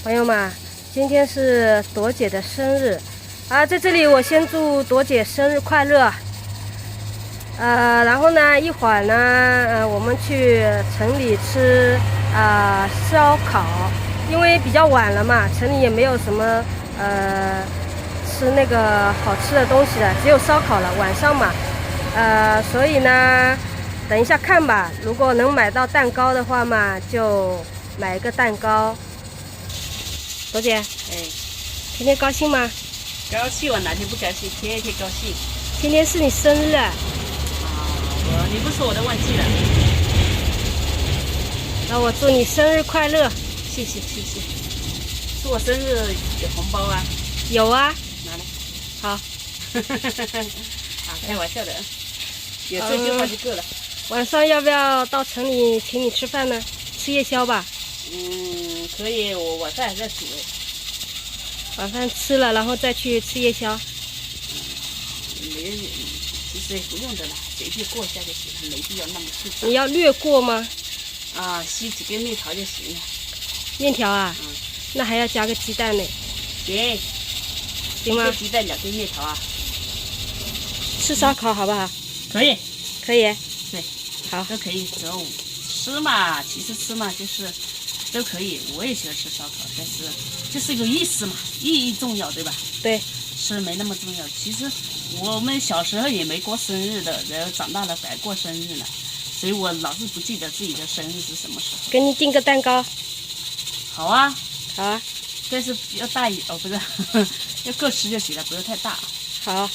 朋友们，今天是朵姐的生日啊，在这里我先祝朵姐生日快乐。然后呢，一会儿呢，我们去城里吃烧烤，因为比较晚了嘛，城里也没有什么吃那个好吃的东西了，只有烧烤了，晚上嘛，所以呢，等一下看吧，如果能买到蛋糕的话嘛，就买一个蛋糕。朵姐，哎，今天高兴吗？高兴，我哪天不高兴？天天高兴。今天是你生日啊！你不说我都忘记了。那我祝你生日快乐。谢谢。祝我生日有红包啊？有啊。拿来。好。开玩笑的，有这句话就够了。晚上要不要到城里请你吃饭呢？吃夜宵吧。可以，我晚饭还在煮。晚饭吃了，然后再去吃夜宵。其实也不用的了，随便过一下就行了，没必要那么复杂。你要略过吗？吸几根面条就行了。面条啊？那还要加个鸡蛋呢。行吗？一个鸡蛋2根面条啊。吃烧烤好不好？可以。可以。对，好，都可以。只要吃嘛，其实吃嘛就是都可以。我也喜欢吃烧烤，但是就是有意思嘛，意义重要，对吧？对。吃没那么重要。其实我们小时候也没过生日的，然后长大了才过生日呢，所以我老是不记得自己的生日是什么时候。给你订个蛋糕。好啊。好啊。但是要大一不是，要够吃就行了，不要太大。好。